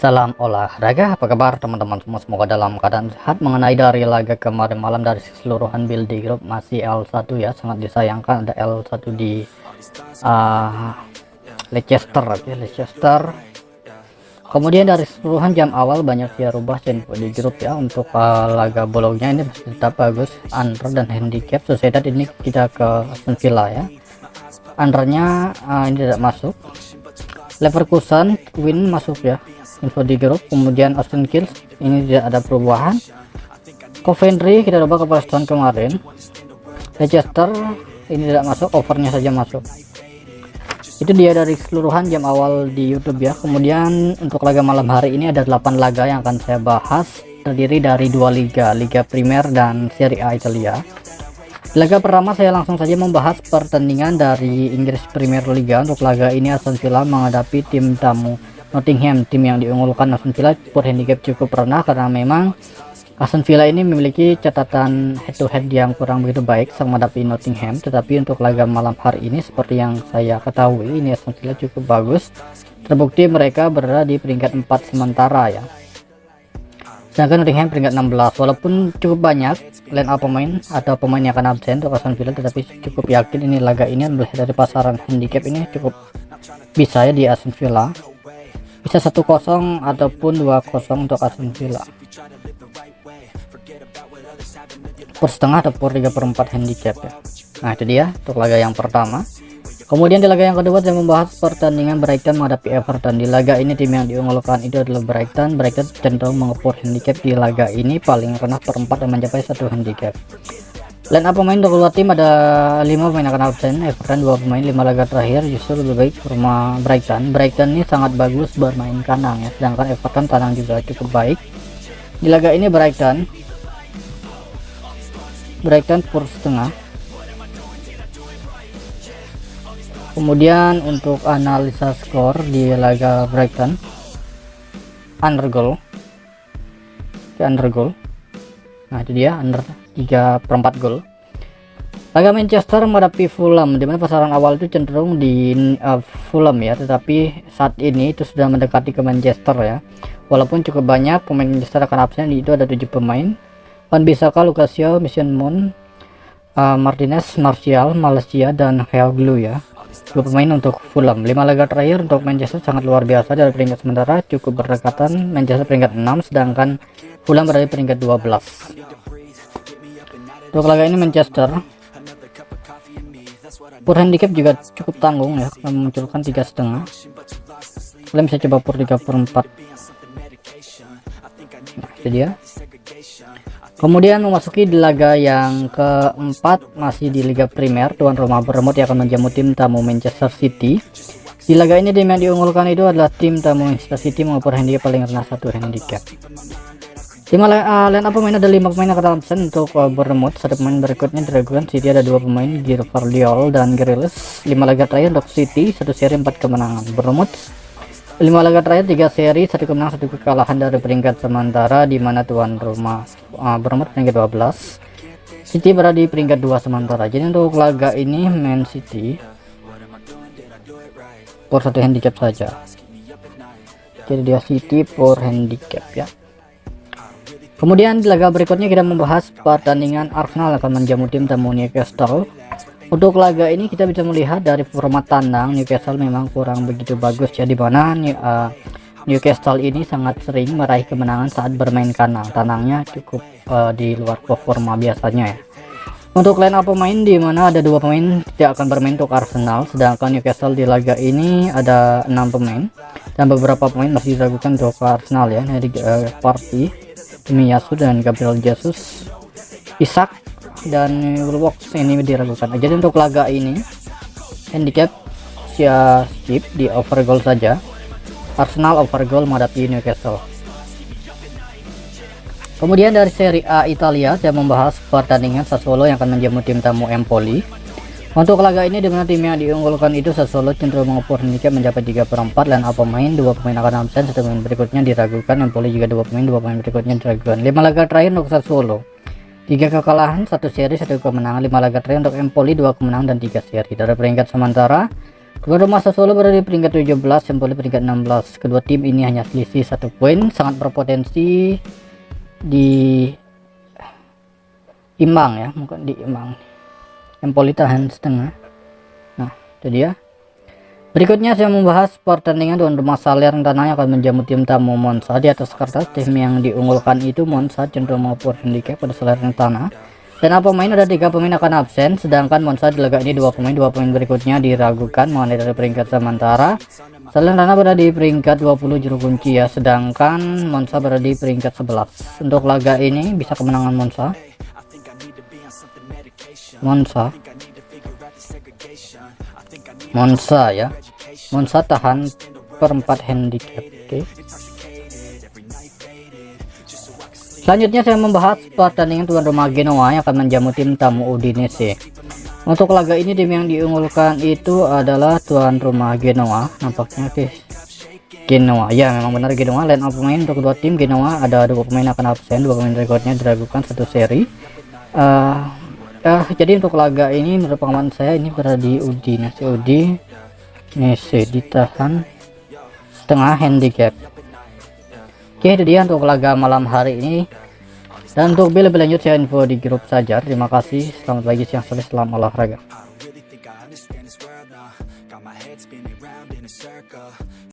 Salam olahraga, apa kabar teman-teman semua? Semoga dalam keadaan sehat. Mengenai dari laga kemarin malam, dari keseluruhan build di grup masih L1 ya, sangat disayangkan ada L1 di Leicester. Leicester. Kemudian dari keseluruhan jam awal banyak dia rubah tempo di grup ya. Untuk laga bolongnya ini masih tetap bagus, under dan handicap. Sociedad ini kita ke Aston Villa ya, undernya ini tidak masuk. Leverkusen win masuk ya, info di grup. Kemudian Aston Villa ini tidak ada perubahan. Coventry kita coba ke Preston kemarin. Leicester ini tidak masuk, overnya saja masuk. Itu dia dari keseluruhan jam awal di YouTube ya. Kemudian untuk laga malam hari ini ada 8 laga yang akan saya bahas, terdiri dari 2 liga, Liga Primer dan Serie A Italia. Laga pertama saya langsung saja membahas pertandingan dari Inggris Premier Liga. Untuk laga ini Aston Villa menghadapi tim tamu Nottingham, tim yang diunggulkan Aston Villa per handicap cukup rendah karena memang Aston Villa ini memiliki catatan head to head yang kurang begitu baik saat menghadapi Nottingham. Tetapi untuk laga malam hari ini seperti yang saya ketahui, ini Aston Villa cukup bagus. Terbukti mereka berada di peringkat 4 sementara ya. Sedangkan Nottingham peringkat 16. Walaupun cukup banyak line up pemain atau pemain yang akan absen untuk Aston Villa, tetapi cukup yakin ini laga ini melihat dari pasaran handicap ini cukup bisa ya di Aston Villa. Bisa 1-0 ataupun 2-0 untuk Aston Villa. Per setengah atau per 3/4 handicap ya. Nah itu dia untuk laga yang pertama. Kemudian di laga yang kedua saya membahas pertandingan Brighton menghadapi Everton. Di laga ini tim yang diunggulkan itu adalah Brighton. Brighton cenderung mengepur handicap di laga ini paling rendah per 4 dan mencapai 1 handicap. Line up pemain untuk kedua tim ada 5 pemain akan absen. Everton 2 pemain. 5 laga terakhir justru lebih baik rumah Brighton. Brighton ini sangat bagus bermain kandang ya, sedangkan Everton kandang juga cukup baik. Di laga ini Brighton per setengah. Kemudian untuk analisa skor di laga Brighton, under goal. Nah itu dia, under 3/4 gol. Laga Manchester menghadapi Fulham, dimana pasaran awal itu cenderung di Fulham ya, tetapi saat ini itu sudah mendekati ke Manchester ya. Walaupun cukup banyak pemain Manchester akan absen, itu ada 7 pemain. Wan Bissaka, Lucasio, Mason Mount, Martinez, Martial, Malaysia dan Heaglou ya. 2 pemain untuk Fulham. 5 laga terakhir untuk Manchester sangat luar biasa. Dari peringkat sementara cukup berdekatan, Manchester peringkat 6 sedangkan Fulham berada di peringkat 12. Untuk laga ini Manchester per handicap juga cukup tanggung ya, memunculkan 3,5. Kalian bisa coba per 3/4. Nah itu dia. Kemudian memasuki di laga yang keempat masih di Liga Primer, tuan rumah Bournemouth yang akan menjamu tim tamu Manchester City. Di laga ini tim yang diunggulkan itu adalah tim tamu Manchester City mengepur handicap paling rendah 1 handicap. Line up pemain ada 5 pemain akan absen untuk Bournemouth. 1 pemain berikutnya diragukan. City ada 2 pemain, Gvardiol dan Grealish. 5 laga terakhir untuk City, 1 seri 4 kemenangan. Bournemouth 5 laga terakhir 3 seri 1 kemenangan 1 kekalahan dari peringkat sementara, di mana tuan rumah Bournemouth peringkat 12, City berada di peringkat 2 sementara. Jadi untuk laga ini Man City per 1 handicap saja. Jadi dia City per handicap ya. Kemudian di laga berikutnya kita membahas pertandingan Arsenal akan menjamu tim tamu Newcastle. Untuk laga ini kita bisa melihat dari format tandang Newcastle memang kurang begitu bagus ya, di mana Newcastle ini sangat sering meraih kemenangan saat bermain kandang. Tandangnya cukup di luar performa biasanya ya. Untuk line up pemain di mana ada 2 pemain tidak akan bermain untuk Arsenal, sedangkan Newcastle di laga ini ada 6 pemain dan beberapa pemain masih diragukan untuk Arsenal ya, dari Partey, Tomiyasu dan Gabriel Jesus, Isak dan Willox ini diragukan. Jadi untuk laga ini handicap saya skip di over goal saja. Arsenal over goal menghadapi Newcastle. Kemudian dari Serie A Italia saya membahas pertandingan Sassuolo yang akan menjamu tim tamu Empoli. Untuk laga ini dimana tim yang diunggulkan itu Sassuolo cenderung mengepur handicap mencapai 3/4 dan pemain 2 pemain akan absen, 1 pemain berikutnya diragukan. Empoli juga 2 pemain berikutnya diragukan. 5 laga terakhir untuk Sassuolo, 3 kekalahan, 1 seri, 1 kemenangan. 5 laga terakhir untuk Empoli, 2 kemenangan dan 3 seri. Dari peringkat sementara Tuan rumah Sassuolo berada di peringkat 17, Empoli peringkat 16. Kedua tim ini hanya selisih 1 poin, sangat berpotensi di imbang ya, bukan di imbang. Empoli tahan setengah. Nah, itu dia. Berikutnya saya membahas pertandingan tuan rumah Salernitana yang akan menjamu tim tamu Monza. Di atas kertas tim yang diunggulkan itu Monza cenderung maupun handicap pada Salernitana. Dan pemain ada 3 pemain akan absen, sedangkan Monza di laga ini 2 pemain berikutnya diragukan mengenai dari peringkat sementara. Salernitana berada di peringkat 20 juru kunci ya, sedangkan Monza berada di peringkat 11. Untuk laga ini bisa kemenangan Monza. Monza ya. Monza tahan per 4 handicap. Oke. Selanjutnya saya membahas pertandingan tuan rumah Genoa yang akan menjamu tim tamu Udinese. Untuk laga ini tim yang diunggulkan itu adalah tuan rumah Genoa. Nampaknya Genoa. Ya, memang benar Genoa. Line up pemain untuk kedua tim Genoa ada 2 pemain akan absen, 2 pemain rekornya diragukan 1 seri. Jadi untuk laga ini menurut pengalaman saya ini berada di Udinese ditahan setengah handicap. Oke, itu dia untuk laga malam hari ini. Dan untuk lebih lanjut saya info di grup saja. Terima kasih. Selamat pagi, siang, sore, salam olahraga.